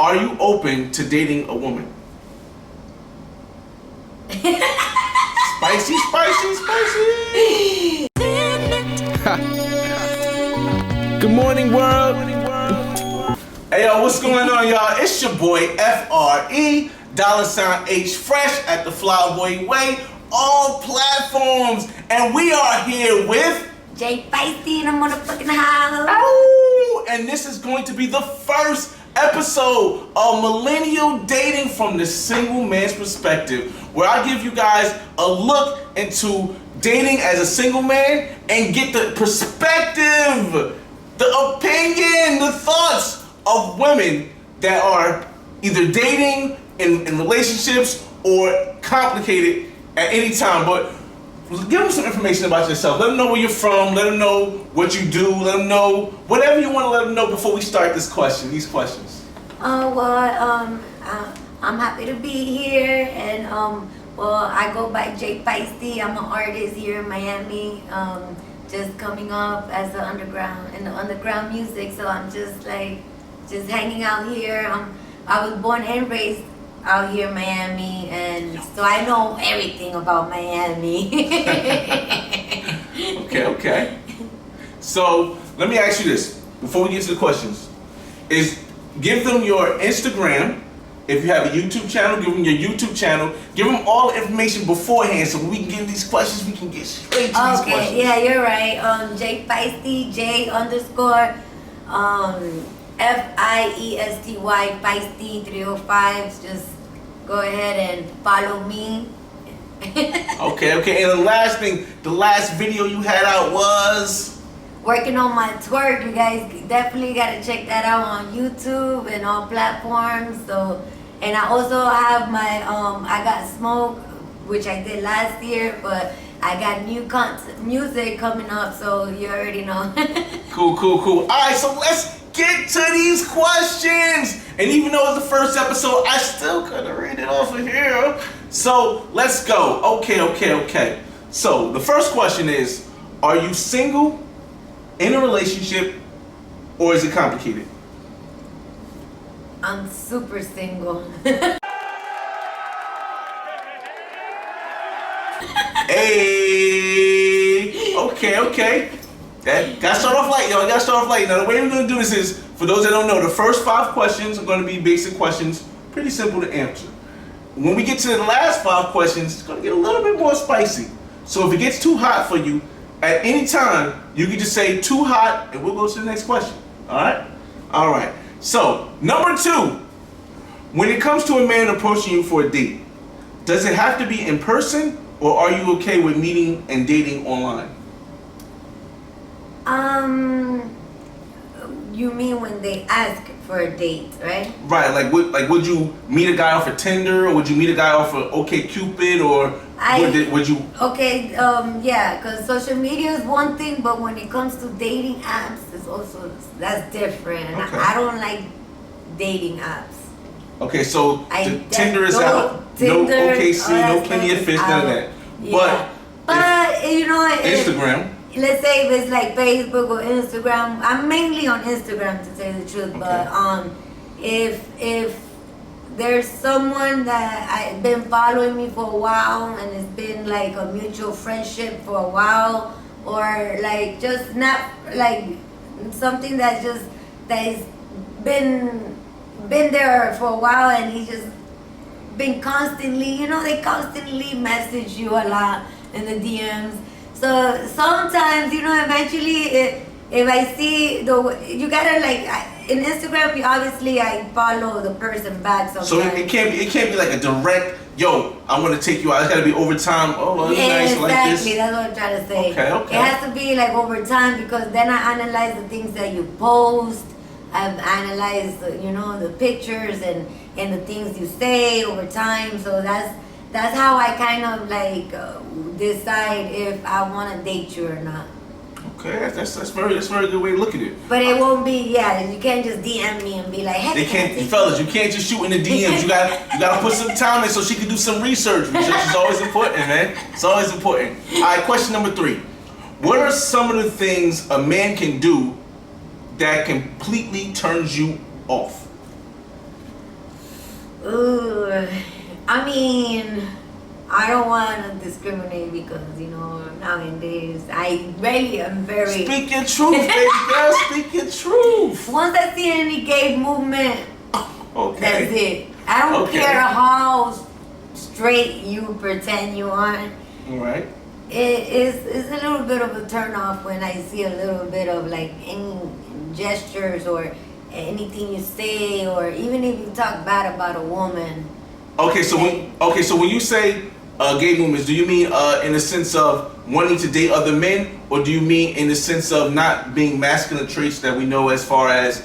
Are you open to dating a woman? Spicy, spicy, spicy. Good morning, world. Hey, yo, what's going on, y'all? It's your boy, FRE, $H Fresh at the Flyboy Way, all platforms. And we are here with J Feisty in the motherfucking house. Oh, and this is going to be the first episode of Millennial Dating from the single man's perspective, where I give you guys a look into dating as a single man and get the perspective, the opinion, the thoughts of women that are either dating in relationships or complicated at any time. But give them some information about yourself. Let them know where you're from. Let them know what you do. Let them know whatever you want to let them know before we start these questions. I'm happy to be here, and I go by J Feisty. I'm an artist here in Miami, just coming up as in the underground music. So I'm just hanging out here. I was born and raised out here in Miami, and so I know everything about Miami. Okay. So let me ask you this before we get to the questions: give them your Instagram. If you have a YouTube channel, give them your YouTube channel. Give them all the information beforehand so when we can get these questions, we can get straight to these questions. Okay, yeah, you're right. J Feisty, J _, FIESTY, Feisty 305. Just go ahead and follow me. Okay. And the last thing, the last video you had out was working on my twerk. You guys definitely gotta check that out on YouTube and all platforms. So, and I also have my I Got Smoke, which I did last year, but I got new music coming up, so you already know. Cool. All right, so let's get to these questions. And even though it's the first episode, I still couldn't read it off of here. So let's go. Okay. So the first question is: are you single, in a relationship, or is it complicated? I'm super single. Hey, okay. That gotta start off light, y'all. Now the way we're gonna do this is, for those that don't know, the first 5 questions are gonna be basic questions, pretty simple to answer. When we get to the last 5 questions, it's gonna get a little bit more spicy. So if it gets too hot for you, at any time, you can just say too hot and we'll go to the next question. All right. So, number 2, when it comes to a man approaching you for a date, does it have to be in person, or are you okay with meeting and dating online? You mean when they ask for a date, right? Right, would you meet a guy off of Tinder, or would you meet a guy off of OkCupid, or would you? Okay, yeah, because social media is one thing, but when it comes to dating apps, that's different. Okay. I don't like dating apps. Okay, so Tinder is out. Tinder, no OKC, no Plenty of Fish, none of that. Yeah. But you know, Instagram. Let's say if it's like Facebook or Instagram. I'm mainly on Instagram, to tell you the truth. Okay. But if there's someone that I've been following me for a while, and it's been like a mutual friendship for a while, or like just not like something that's been there for a while, and he's just been constantly, they constantly message you a lot in the DMs. So sometimes, eventually, if I see you gotta in Instagram, obviously I follow the person back sometimes. So it can't be like a direct, yo, I want to take you out. It's gotta be over time. Oh, well, yeah, nice, exactly. Like this. That's what I'm trying to say. Okay. It has to be like over time, because then I analyze the things that you post. I've analyzed, the pictures and the things you say over time. So that's how I kind of decide if I want to date you or not. Okay, that's very good way to look at it. But it won't be, you can't just DM me and be like, hey. They can't, fellas, you can't just shoot in the DMs. You gotta put some time in so she can do some research. Research is always important, man. It's always important. All right, question number 3. What are some of the things a man can do that completely turns you off? Ooh, I mean, I don't want to discriminate because, nowadays I really am very. Speak your truth, baby girl. Speak your truth. Once I see any gay movement, Okay. that's it. I don't Okay. care how straight you pretend you are. All right. It's a little bit of a turn off when I see a little bit of like any gestures or anything you say, or even if you talk bad about a woman. Okay, so when you say gay movements, do you mean in the sense of wanting to date other men, or do you mean in the sense of not being masculine traits that we know as far as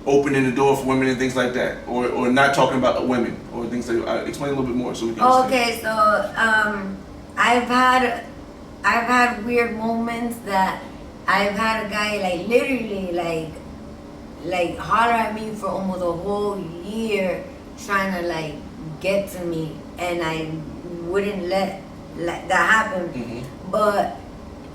opening the door for women and things like that, or not talking about women or things like that? Explain a little bit more so we can understand. Okay, so I've had weird moments that I've had a guy like literally like holler at me for almost a whole year trying to like get to me, and I wouldn't let that happen. Mm-hmm. But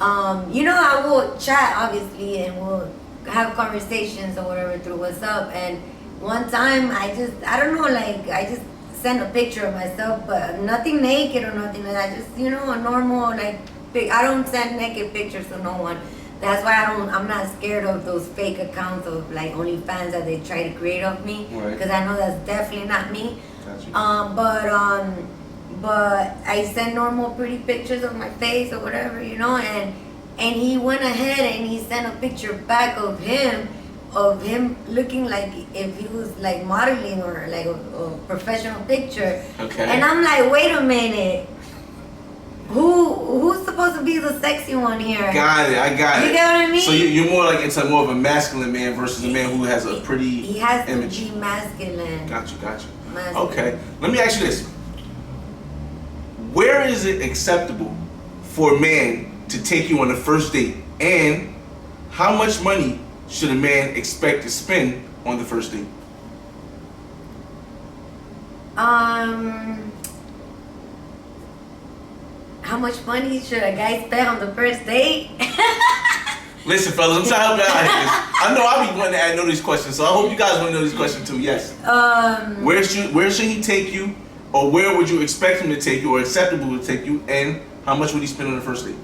I will chat obviously, and we'll have conversations or whatever through WhatsApp. And one time I don't know, like I just sent a picture of myself, but nothing naked or nothing like that. Just a normal like I don't send naked pictures to no one. That's why I'm not scared of those fake accounts of like OnlyFans that they try to create of me, because I know that's definitely not me. Gotcha. But I send normal pretty pictures of my face or whatever, and he went ahead and he sent a picture back of him looking like if he was like modeling or like a professional picture. Okay. And I'm like, wait a minute. Who's supposed to be the sexy one here? Got it. I got it. You get what I mean? So you're more like into more of a masculine man versus a man who has a pretty He has image. to be masculine. Gotcha. Masculine. Okay. Let me ask you this. Where is it acceptable for a man to take you on the first date, and how much money should a man expect to spend on the first date? How much money should a guy spend on the first date? Listen, fellas, I'm trying to help you out here. I know I be wanting to know these questions, so I hope you guys want to know these questions too. Yes. Where should he take you, or where would you expect him to take you, or acceptable to take you, and how much would he spend on the first date?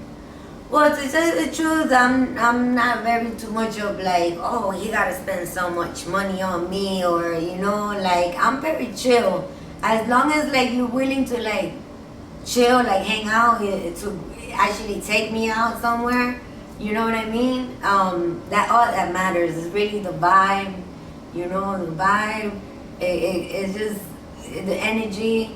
Well, to tell you the truth, I'm not very too much of like, oh, he gotta spend so much money on me, or like I'm very chill. As long as like you're willing to like chill, like hang out, to actually take me out somewhere, you know what I mean? That all that matters is really the vibe, the vibe. It's just the energy.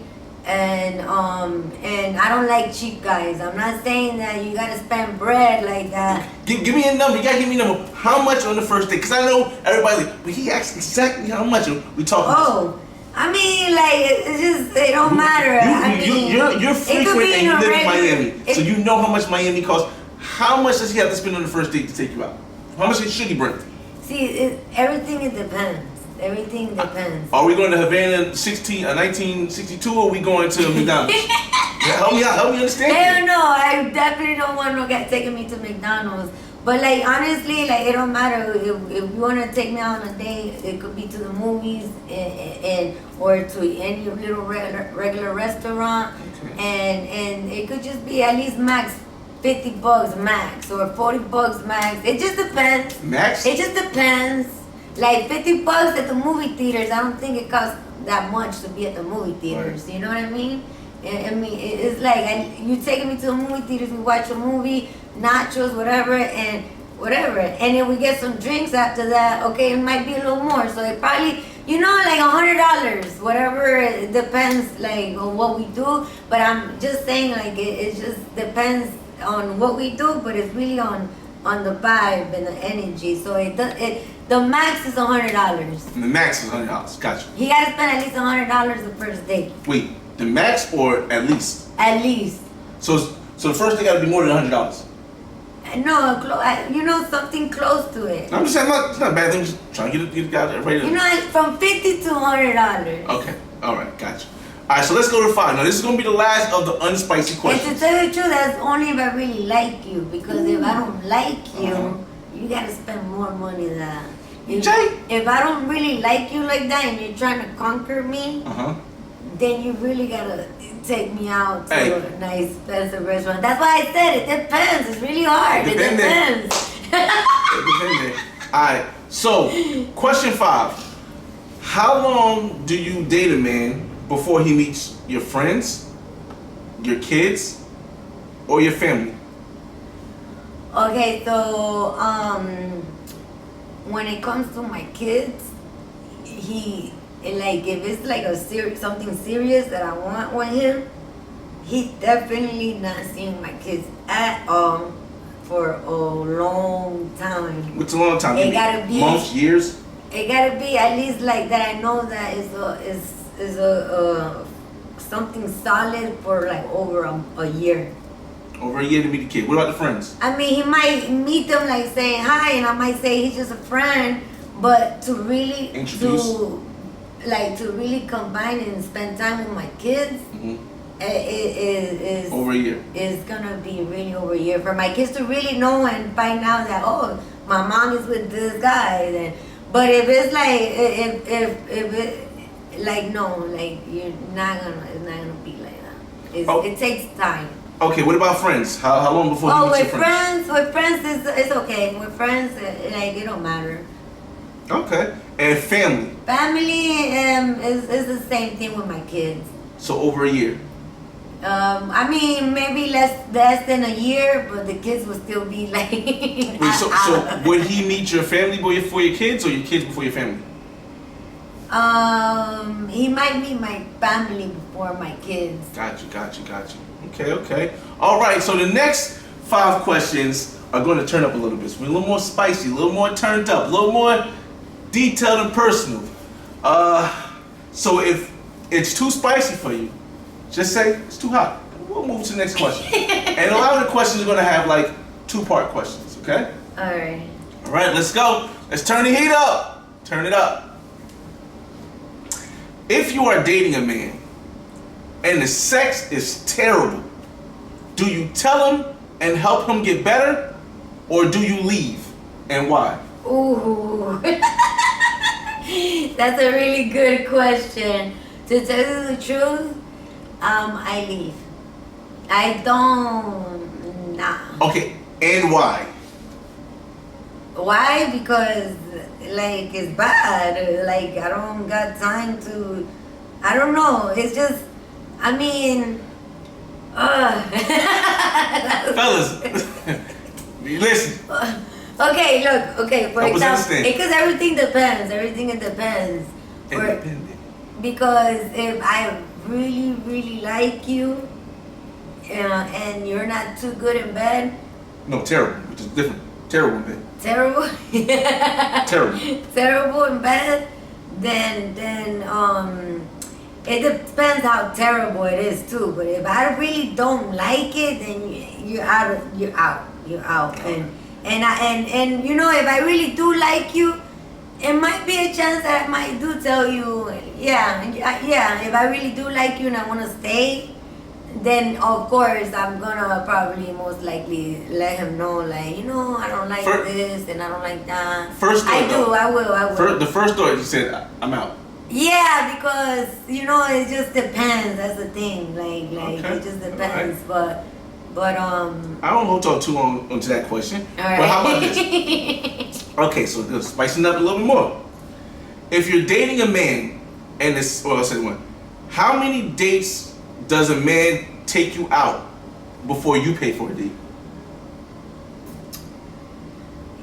And I don't like cheap guys. I'm not saying that you gotta spend bread like that. Give me a number. You gotta give me a number. How much on the first date? Because I know everybody's like, but he asked exactly how much. We talking. Oh, I mean, like it's just it don't matter. You're frequent and you live in Miami, so you know how much Miami costs. How much does he have to spend on the first date to take you out? How much should he bring? See, everything it depends. Everything depends. Are we going to Havana 1962, or are we going to McDonald's? Help me out. Help me understand. Hell no, I definitely don't want no guy taking me to McDonald's. But like honestly, like it don't matter if you want to take me out on a date. It could be to the movies and or to any little regular restaurant, and it could just be at least max $50 max or $40 max. It just depends. Max? It just depends. Like $50 at the movie theaters. I don't think it costs that much to be at the movie theaters. Right. You know what I mean? I mean, it's like you taking me to the movie theaters. We watch a movie, nachos, whatever, and then we get some drinks after that. Okay, it might be a little more. So it probably, like $100, whatever. It depends, like on what we do. But I'm just saying, like it just depends on what we do. But it's really on the vibe and the energy. So the max is $100. The max is $100. Gotcha. He gotta spend at least $100 the first date. Wait, the max or at least? At least. So the first thing got to be more than $100. No, something close to it. I'm just saying, it's not a bad thing. Just trying to get guys ready. From $50 to $100. Okay, all right, gotcha. All right, so let's go to 5. Now this is gonna be the last of the unspicy questions. And to tell you the truth, that's only if I really like you. Because if I don't like you, you gotta spend more money than that. If I don't really like you like that and you're trying to conquer me, then you really gotta take me out to a nice, expensive restaurant. That's why I said it depends. It's really hard. It depends. Alright, so question 5. How long do you date a man before he meets your friends, your kids, or your family? Okay, so when it comes to my kids, if it's like something serious that I want with him, he's definitely not seeing my kids at all for a long time. What's a long time? It gotta be months, years. It gotta be at least like that. I know that is something solid for like over a year. Over a year to meet the kid. What about the friends? I mean, he might meet them like saying hi, and I might say he's just a friend. But to really to really combine and spend time with my kids, it is over a year. It's gonna be really over a year for my kids to really know and find out that my mom is with this guy. Then, but if it's like if it like no, like it's not gonna be like that. It takes time. Okay, what about friends? How long before you meet your friends? With friends, it's okay. With friends, it don't matter. Okay, and family? Family is the same thing with my kids. So over a year? I mean, maybe less than a year, but the kids will still be like... Wait, so would he meet your family before your kids, or your kids before your family? He might meet my family before my kids. Got you. Okay. All right, so the next 5 questions are going to turn up a little bit. So we're a little more spicy, a little more turned up, a little more detailed and personal. So if it's too spicy for you, just say it's too hot. We'll move to the next question. And a lot of the questions are going to have like 2-part questions, okay? All right, let's go. Let's turn the heat up. Turn it up. If you are dating a man and the sex is terrible, do you tell him and help him get better, or do you leave, and why? Ooh, that's a really good question. To tell you the truth, I leave. I don't, Okay, and why? Why? Because like it's bad. Like I don't got time to. I don't know. It's just. I mean. Fellas, listen. Okay, look. Okay, for example, because everything depends. Independent. Because if I really, really like you, and you're not too good in bed. No, terrible, which is different. Terrible in bed. Terrible. Terrible. Terrible in bed. Then it depends how terrible it is too. But if I really don't like it, then you're out. And you know, if I really do like you, it might be a chance that I might do tell you, yeah. If I really do like you and I want to stay, then of course I'm gonna probably most likely let him know, like, you know, I don't like this and I don't like that. I will. The first thought you said, I'm out. Yeah, because you know it just depends. That's the thing. Like okay. It just depends. Right. But I don't want to talk too long onto that question. All right. But how about this? Okay, so spicing up a little bit more. If you're dating a man and this, well, I'll say one. How many dates does a man take you out before you pay for a date?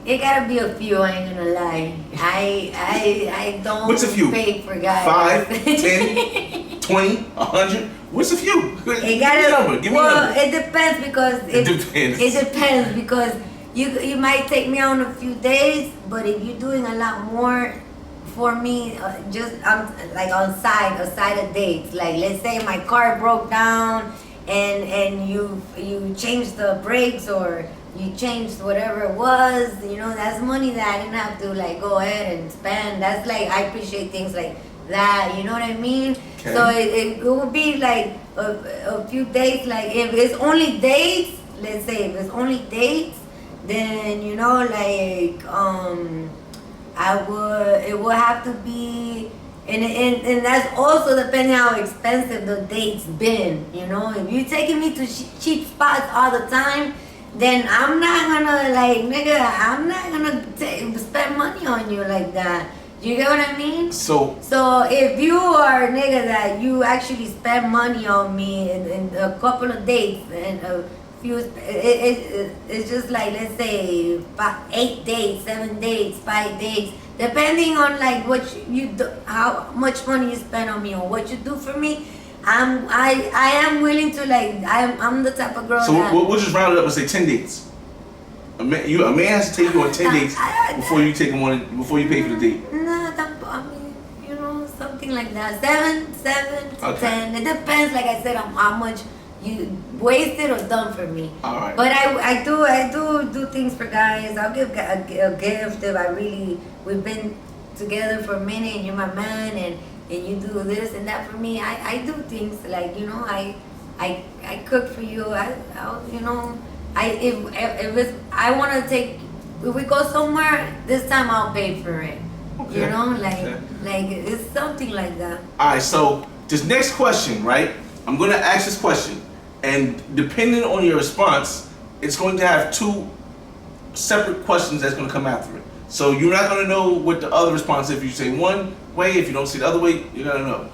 It gotta be a few, I ain't gonna lie. I don't What's a few? Pay for guys. 5, 10, 20, 100? What's a few? Give me a number. Give me a number. It depends because it depends because you might take me on a few days, but if you're doing a lot more for me, just like a side of dates. Like let's say my car broke down and you changed the brakes or you changed whatever it was, you know, that's money that I didn't have to like go ahead and spend. That's like, I appreciate things like that, you know what I mean? Okay. So it would be like a few dates. Like if it's only dates, let's say if it's only dates, then you know, like It would have to be, and that's also depending how expensive the date's been. You know, if you're taking me to cheap spots all the time, then I'm not gonna like, nigga, I'm not gonna spend money on you like that. You get what I mean? So if you are a nigga that you actually spend money on me in a couple of dates and a few, it's just like, let's say 8 dates, 7 dates, 5 dates, depending on like what you do, how much money you spend on me or what you do for me. I am willing to like, I'm the type of girl. So we'll just round it up and say 10 dates. A man has to take you on 10 dates before you take him on, before you pay for the date. No, I mean, you know, something like that. 7 to 10. It depends, like I said, on how much you wasted or done for me. All right. But I do things for guys. I'll give a gift if we've been together for a minute and you're my man and you do this and that for me. I do things like, you know, I cook for you. You know. I want to take, if we go somewhere, this time I'll pay for it. Okay. You know, like it's something like that. All right, so this next question, right? I'm going to ask this question, and depending on your response, it's going to have 2 separate questions that's going to come after it. So you're not going to know what the other response is. If you say one way, if you don't say the other way, you're going to know.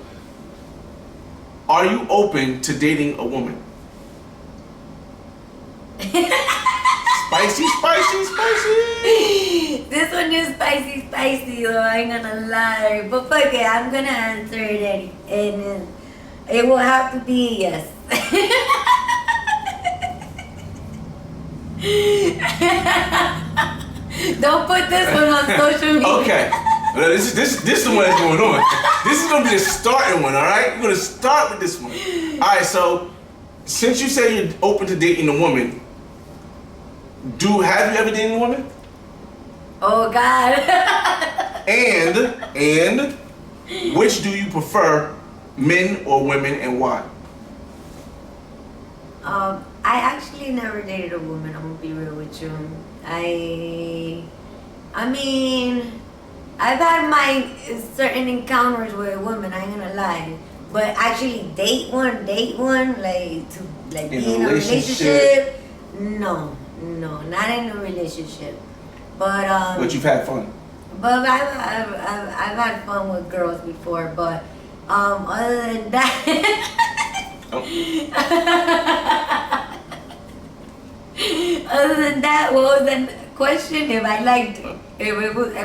Are you open to dating a woman? Spicy. This one is spicy, though, I ain't gonna lie. But fuck it, I'm gonna answer it and it will have to be yes. Don't put this one on social media. Okay. Well, this is the one that's going on. This is gonna be the starting one, alright? We're gonna start with this one. Alright, so since you say you're open to dating a woman, have you ever dated a woman? Oh God. and which do you prefer, men or women, and why? I actually never dated a woman. I'm gonna be real with you. I mean, I've had my certain encounters with women. I ain't gonna lie, but actually date one, like to like be in a relationship. No, not in a relationship. But you've had fun. But I've had fun with girls before. But other than that, other than that, what was the question? If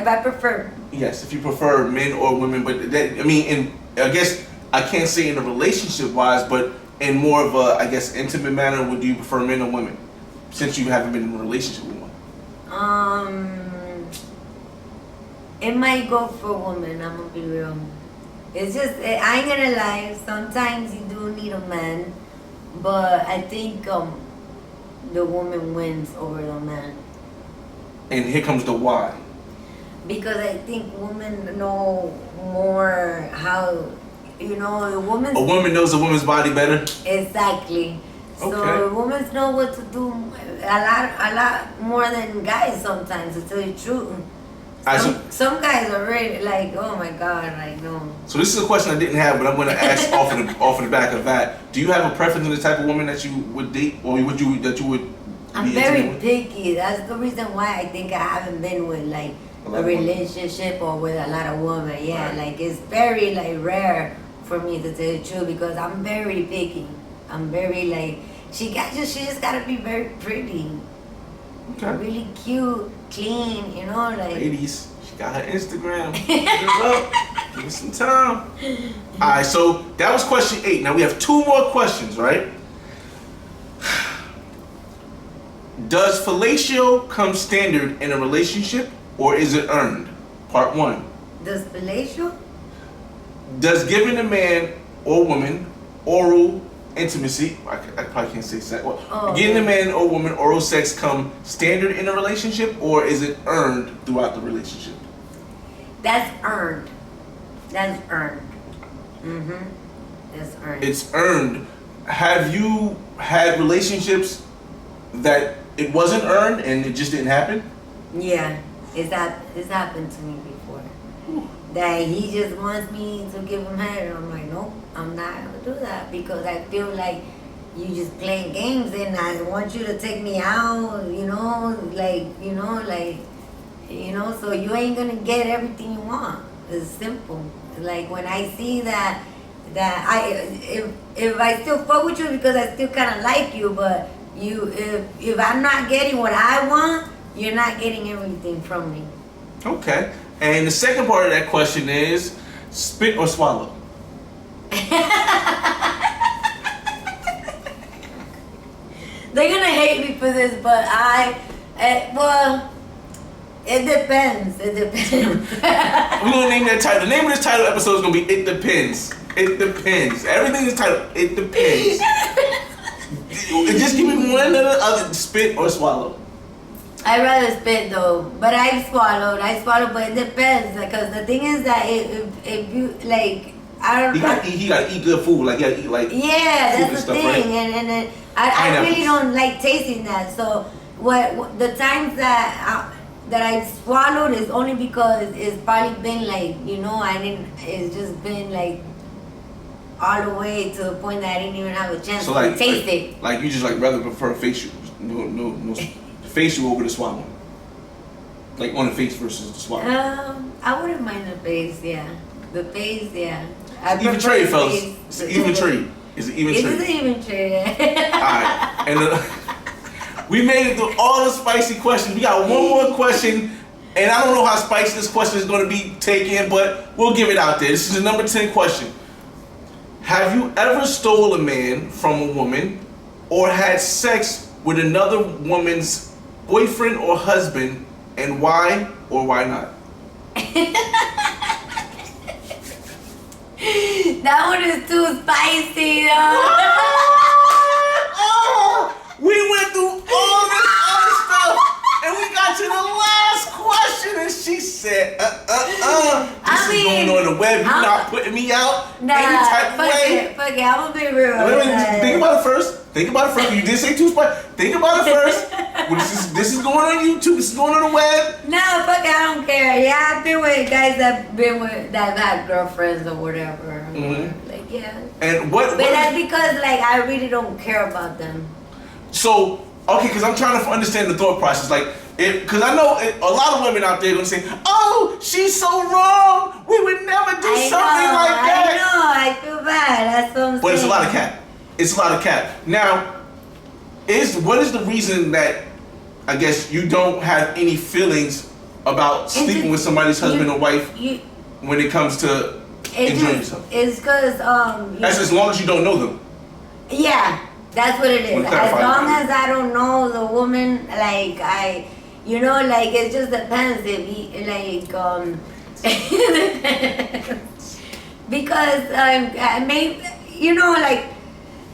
I prefer. Yes, if you prefer men or women, but that, I mean, I guess I can't say in a relationship wise, but in more of a, I guess, intimate manner, would you prefer men or women? Since you haven't been in a relationship with one. It might go for a woman, I'm gonna be real. It's just, I ain't gonna lie, sometimes you do need a man, but I think the woman wins over the man. And here comes the why. Because I think women know more how, you know, a woman knows a woman's body better? Exactly. So women know what to do a lot more than guys sometimes, to tell you the truth. Some guys are really like, oh my God, I know. So this is a question I didn't have, but I'm going to ask off of the back of that. Do you have a preference in the type of woman that you would date, or that you would? I'm very picky. That's the reason why I think I haven't been with like a relationship or with a lot of women. Yeah, right. Like it's very like rare for me to tell you the truth because I'm very picky. I'm very like she just gotta be very pretty. Okay. Really cute, clean, you know, like. Ladies, she got her Instagram. Give us some time. All right, so that was question 8. Now we have 2 more questions, right? Does fellatio come standard in a relationship, or is it earned? Part 1. Does fellatio? Does giving a man or woman oral intimacy, I probably can't say sex. Well, getting a man or woman oral sex come standard in a relationship, or is it earned throughout the relationship? That's earned. That's earned. That's earned. It's earned. Have you had relationships that it wasn't earned and it just didn't happen? Yeah. It's happened to me before. That he just wants me to give him head, and I'm like, nope, I'm not gonna do that because I feel like you just playing games, and I want you to take me out, so you ain't gonna get everything you want. It's simple. Like when I see that if I still fuck with you because I still kind of like you, but if I'm not getting what I want, you're not getting everything from me. Okay. And the second part of that question is spit or swallow? They're gonna hate me for this, but it depends. It depends. We're gonna name that title. The name of this title episode is gonna be It Depends. It depends. Everything is titled It Depends. Just give me one or the other, spit or swallow. I'd rather spit though, but I swallowed, but it depends because the thing is that if you like, I don't. He gotta eat good food, like he gotta eat like. Yeah, food that's and the stuff, thing, right? and I really don't like tasting that. So what the times that I swallowed is only because it's probably been like it's just been like all the way to the point that I didn't even have a chance to taste it. Like you just like rather prefer facial, no facial over the swallow. Like on the face versus the swallow. I wouldn't mind the face, yeah. The face, yeah. Even trade, fellas. It's an even trade. It's an even trade. It is an even trade. Alright. And we made it through all the spicy questions. We got one more question. And I don't know how spicy this question is going to be taken, but we'll give it out there. This is the number 10 question. Have you ever stole a man from a woman or had sex with another woman's boyfriend or husband, and why or why not? That one is too spicy, though. We went through all this other stuff, and we got to the last question, and she said, this is going on the web. You're not putting me out any type of way. Fuck it, I'm gonna be real. Think about it first. You did say too spicy. Think about it first. Well, this is going on YouTube. This is going on the web. No, fuck it, I don't care. Yeah, I've been with guys that had girlfriends or whatever. Mm-hmm. Like, yeah. And But that's because, like, I really don't care about them. So, okay, because I'm trying to understand the thought process. Like, because I know a lot of women out there going to say, oh, she's so wrong. We would never do something like that. I know, I feel bad. That's what I'm saying. But it's a lot of cap. It's a lot of cap. Now, what is the reason that I guess you don't have any feelings about sleeping with somebody's husband or wife when it comes to enjoying yourself? It's because that's as long as you don't know them. Yeah, that's what it is. As long as I don't know the woman, like it just depends if because I may,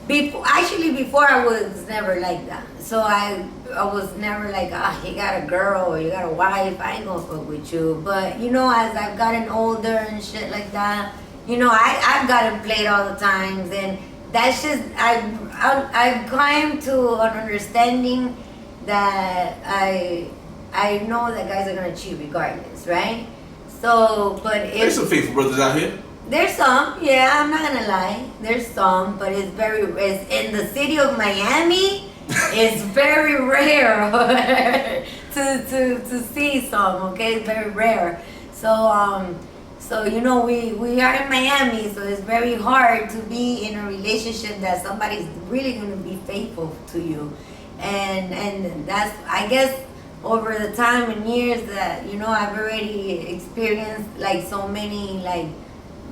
before I was never like that. So I was never like, you got a girl or you got a wife, I ain't gonna fuck with you. But as I've gotten older and shit like that, I've gotten played all the times, and that's just I've come to an understanding that I know that guys are gonna cheat regardless, right? So, but there's some faithful brothers out here. There's some, yeah, I'm not gonna lie. There's some, but it's in the city of Miami. It's very rare to see some. Okay, it's very rare. So we are in Miami, so it's very hard to be in a relationship that somebody's really gonna be faithful to you, and that's, I guess, over the time and years that I've already experienced like so many like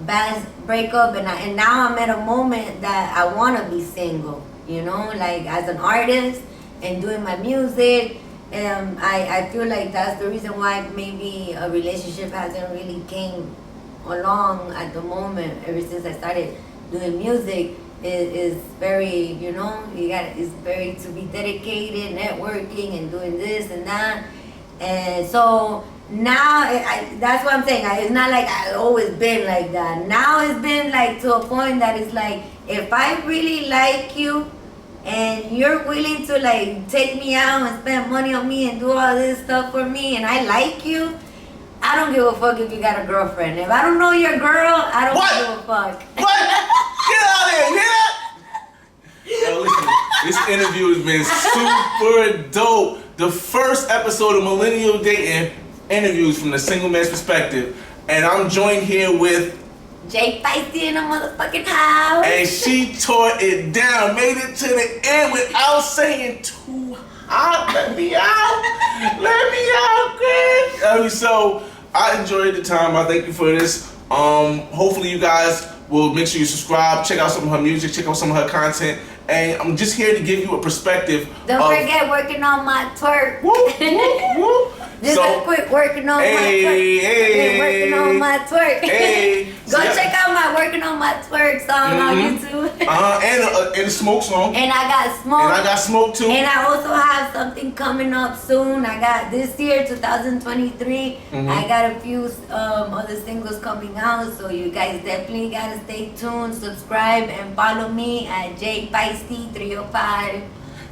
bad breakup, and now I'm at a moment that I want to be single, like as an artist and doing my music. I feel like that's the reason why maybe a relationship hasn't really came along at the moment. Ever since I started doing music, is very, it's very to be dedicated, networking and doing this and that. And so now, that's what I'm saying. It's not like I've always been like that. Now it's been like to a point that it's like, if I really like you, and you're willing to like take me out and spend money on me and do all this stuff for me, and I like you, I don't give a fuck if you got a girlfriend. If I don't know your girl, I don't give a fuck. What? Get out of here! You hear that? Yo, listen, this interview has been super dope. The first episode of Millennial Dating interviews from the single man's perspective, and I'm joined here with Jay Feisty in the motherfucking house. and she tore it down, made it to the end without saying too hot. Let me out, Greg. So I enjoyed the time. I thank you for this. Hopefully you guys will make sure you subscribe, check out some of her music, check out some of her content, and I'm just here to give you a perspective. Don't forget working on my twerk. Whoop, whoop, whoop. Just a quick working on my twerk. Working on my twerk. Go check out my working on my twerk song on YouTube. And a smoke song. And I got smoke. And I got smoke too. And I also have something coming up soon. I got this year, 2023. I got a few other singles coming out, so you guys definitely gotta stay tuned, subscribe, and follow me at J Feisty 305.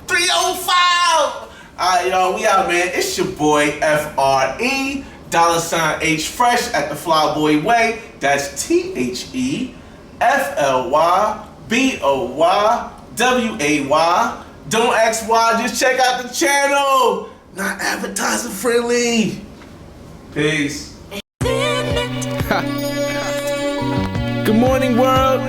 305. Alright, y'all, we out, man. It's your boy FRE $H Fresh at the Flyboy Way. That's THEFLYBOYWAY. Don't ask why, just check out the channel. Not advertising friendly. Peace. Good morning, world.